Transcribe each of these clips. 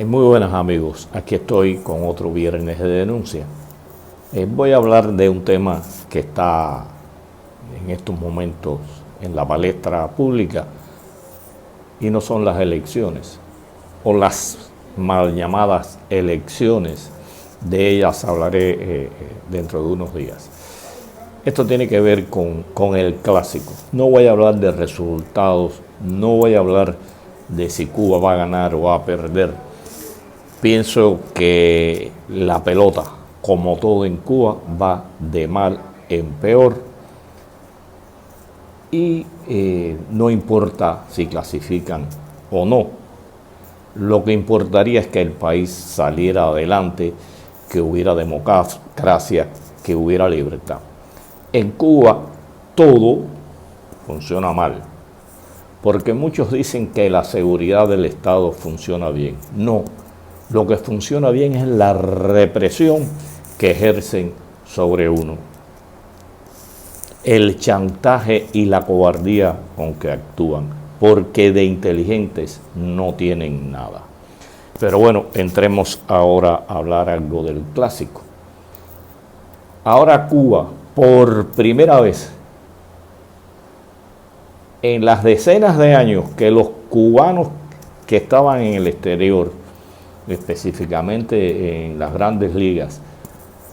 Muy buenas amigos, aquí estoy con otro viernes de denuncia. Voy a hablar de un tema que está en estos momentos en la palestra pública y no son las elecciones o las mal llamadas elecciones. De ellas hablaré dentro de unos días. Esto tiene que ver con el clásico. No voy a hablar de resultados, no voy a hablar de si Cuba va a ganar o va a perder. Pienso que la pelota, como todo en Cuba, va de mal en peor y no importa si clasifican o no. Lo que importaría es que el país saliera adelante, que hubiera democracia, que hubiera libertad. En Cuba todo funciona mal, porque muchos dicen que la seguridad del Estado funciona bien. No, lo que funciona bien es la represión que ejercen sobre uno, el chantaje y la cobardía con que actúan, porque de inteligentes no tienen nada. Pero bueno, entremos ahora a hablar algo del clásico. Ahora Cuba, por primera vez en las decenas de años que los cubanos que estaban en el exterior, específicamente en las grandes ligas,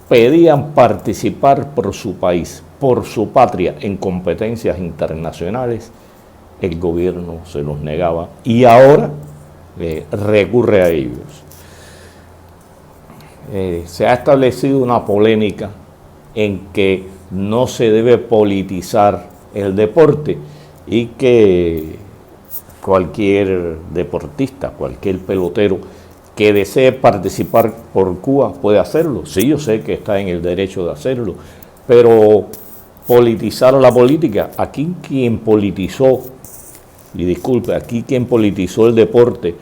pedían participar por su país, por su patria, en competencias internacionales, el gobierno se los negaba y ahora recurre a ellos. Se ha establecido una polémica en que no se debe politizar el deporte y que cualquier deportista, cualquier pelotero que desee participar por Cuba puede hacerlo. Sí, yo sé que está en el derecho de hacerlo, pero politizar la política, aquí quien politizó, y disculpe, aquí quien politizó el deporte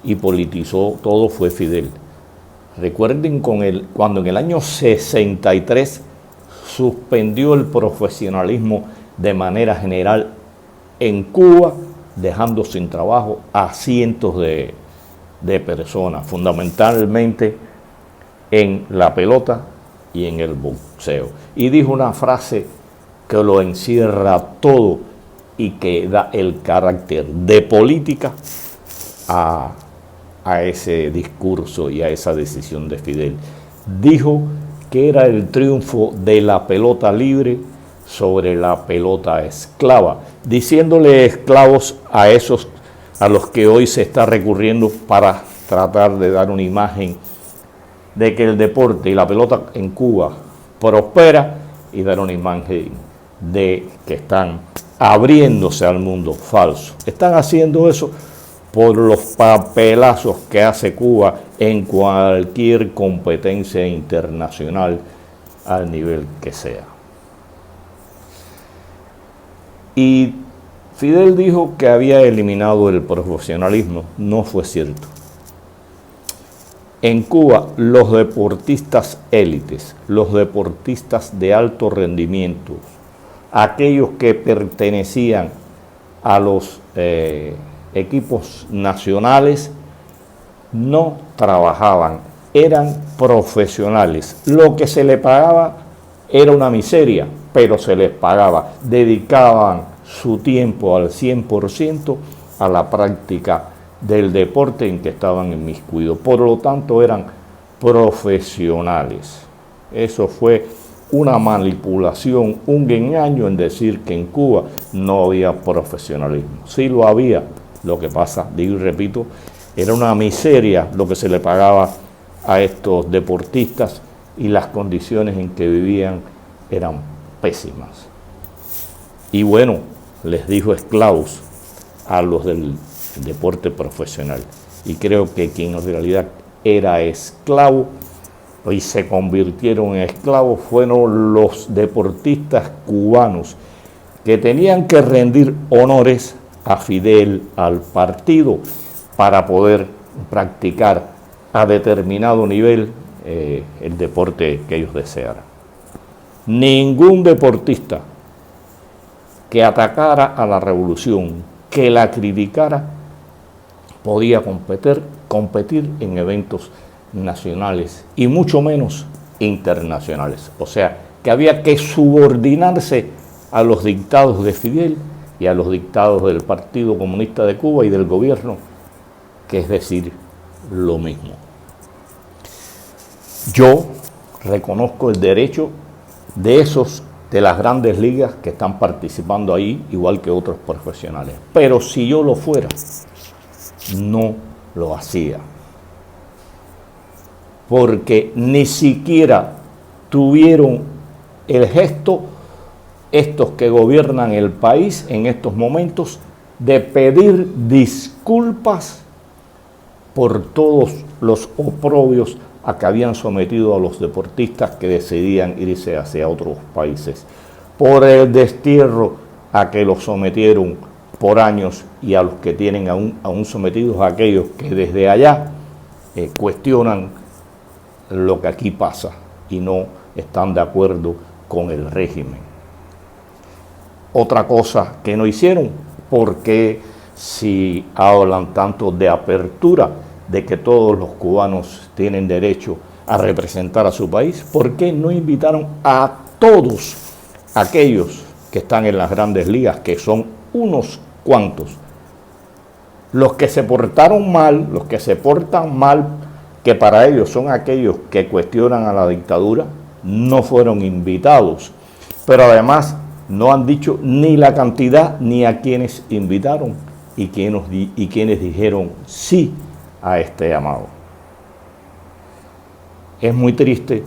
y politizó todo fue Fidel. Recuerden cuando en el año 63 suspendió el profesionalismo de manera general en Cuba, dejando sin trabajo a cientos de personas, fundamentalmente en la pelota y en el boxeo. Y dijo una frase que lo encierra todo y que da el carácter de política a ese discurso y a esa decisión de Fidel. Dijo que era el triunfo de la pelota libre sobre la pelota esclava, diciéndole esclavos a esos a los que hoy se está recurriendo para tratar de dar una imagen de que el deporte y la pelota en Cuba prospera y dar una imagen de que están abriéndose al mundo. Falso. Están haciendo eso por los papelazos que hace Cuba en cualquier competencia internacional al nivel que sea. Y Fidel dijo que había eliminado el profesionalismo. No fue cierto. En Cuba, los deportistas élites, los deportistas de alto rendimiento, aquellos que pertenecían a los equipos nacionales, no trabajaban, eran profesionales. Lo que se les pagaba era una miseria, pero se les pagaba. Dedicaban su tiempo al 100% a la práctica del deporte en que estaban inmiscuidos. Por lo tanto, eran profesionales. Eso fue una manipulación, un engaño en decir que en Cuba no había profesionalismo. Sí lo había. Lo que pasa, digo y repito, era una miseria lo que se le pagaba a estos deportistas y las condiciones en que vivían eran pésimas. Y bueno, les dijo esclavos a los del deporte profesional. Y creo que quien en realidad era esclavo y se convirtieron en esclavos fueron los deportistas cubanos que tenían que rendir honores a Fidel, al partido, para poder practicar a determinado nivel el deporte que ellos desearan. Ningún deportista que atacara a la revolución, que la criticara, podía competir competir en eventos nacionales y mucho menos internacionales. O sea, que había que subordinarse a los dictados de Fidel y a los dictados del Partido Comunista de Cuba y del gobierno, que es decir, lo mismo. Yo reconozco el derecho de esos de las grandes ligas que están participando ahí, igual que otros profesionales. Pero si yo lo fuera, no lo hacía. Porque ni siquiera tuvieron el gesto, estos que gobiernan el país en estos momentos, de pedir disculpas por todos los oprobios a que habían sometido a los deportistas que decidían irse hacia otros países, por el destierro a que los sometieron por años y a los que tienen aún sometidos a aquellos que desde allá cuestionan lo que aquí pasa y no están de acuerdo con el régimen. Otra cosa que no hicieron, porque si hablan tanto de apertura, de que todos los cubanos tienen derecho a representar a su país, ¿por qué no invitaron a todos aquellos que están en las grandes ligas, que son unos cuantos? Los que se portaron mal, los que se portan mal, que para ellos son aquellos que cuestionan a la dictadura, no fueron invitados. Pero además no han dicho ni la cantidad ni a quienes invitaron y quienes dijeron sí a este llamado. Es muy triste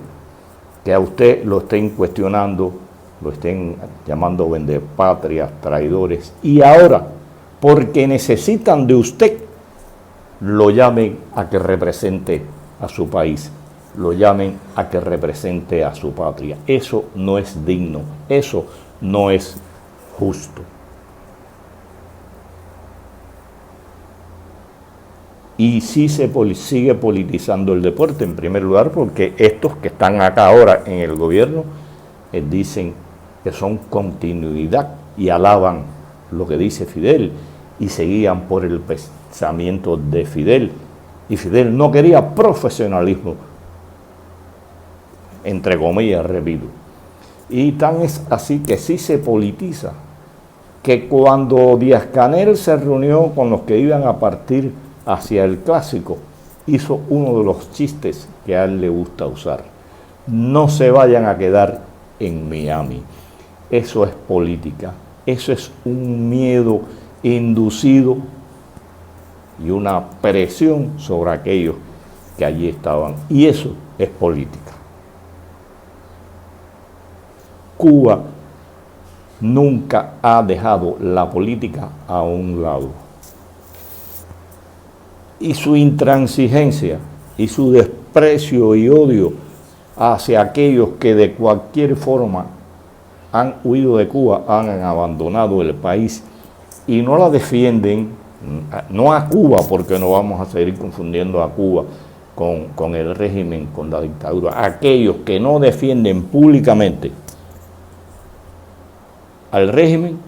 que a usted lo estén cuestionando, lo estén llamando vendepatrias, traidores, y ahora, porque necesitan de usted, lo llamen a que represente a su país, lo llamen a que represente a su patria. Eso no es digno, eso no es justo. Y sí se sigue politizando el deporte, en primer lugar, porque estos que están acá ahora en el gobierno dicen que son continuidad y alaban lo que dice Fidel y se guían por el pensamiento de Fidel. Y Fidel no quería profesionalismo, entre comillas, repito. Y tan es así que sí se politiza, que cuando Díaz-Canel se reunió con los que iban a partir hacia el clásico, hizo uno de los chistes que a él le gusta usar: no se vayan a quedar en Miami. Eso es política, eso es un miedo inducido y una presión sobre aquellos que allí estaban, y eso es política. Cuba nunca ha dejado la política a un lado. Y su intransigencia y su desprecio y odio hacia aquellos que de cualquier forma han huido de Cuba, han abandonado el país y no la defienden, no a Cuba, porque no vamos a seguir confundiendo a Cuba con el régimen, con la dictadura. Aquellos que no defienden públicamente al régimen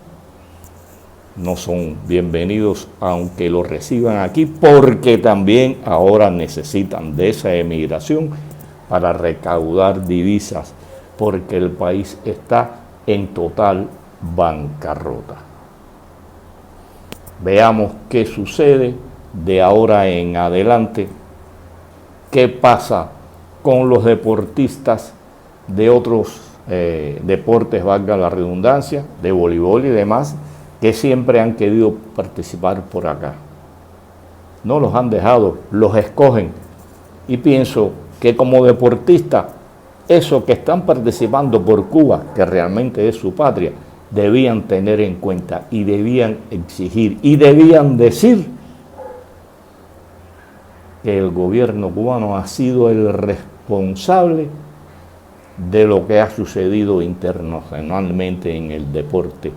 no son bienvenidos, aunque lo reciban aquí, porque también ahora necesitan de esa emigración para recaudar divisas, porque el país está en total bancarrota. Veamos qué sucede de ahora en adelante, qué pasa con los deportistas de otros deportes, valga la redundancia, de voleibol y demás, que siempre han querido participar por acá. No los han dejado, los escogen. Y pienso que como deportista, esos que están participando por Cuba, que realmente es su patria, debían tener en cuenta y debían exigir y debían decir que el gobierno cubano ha sido el responsable de lo que ha sucedido internacionalmente en el deporte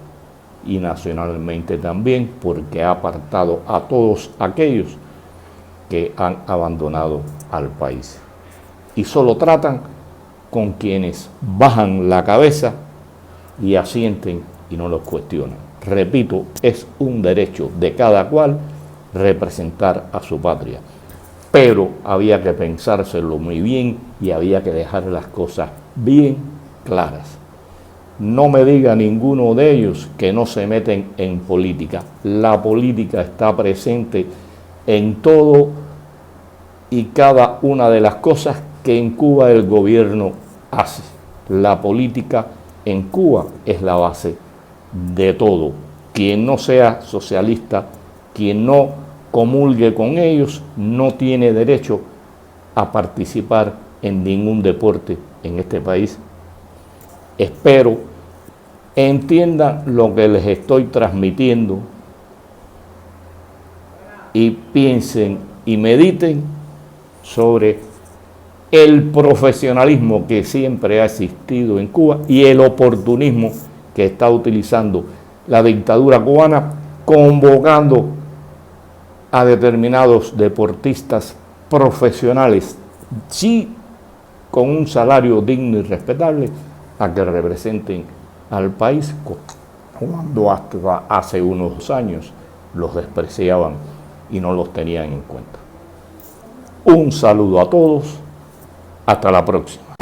y nacionalmente también, porque ha apartado a todos aquellos que han abandonado al país. Y solo tratan con quienes bajan la cabeza y asienten y no los cuestionan. Repito, es un derecho de cada cual representar a su patria. pero había que pensárselo muy bien y había que dejar las cosas bien claras. No me diga ninguno de ellos que no se meten en política. La política está presente en todo y cada una de las cosas que en Cuba el gobierno hace. La política en Cuba es la base de todo. Quien no sea socialista, quien no comulgue con ellos, no tiene derecho a participar en ningún deporte en este país. Espero entiendan lo que les estoy transmitiendo y piensen y mediten sobre el profesionalismo que siempre ha existido en Cuba y el oportunismo que está utilizando la dictadura cubana, convocando a determinados deportistas profesionales, sí, con un salario digno y respetable, a que representen al país, cuando hasta hace unos años los despreciaban y no los tenían en cuenta. Un saludo a todos, hasta la próxima.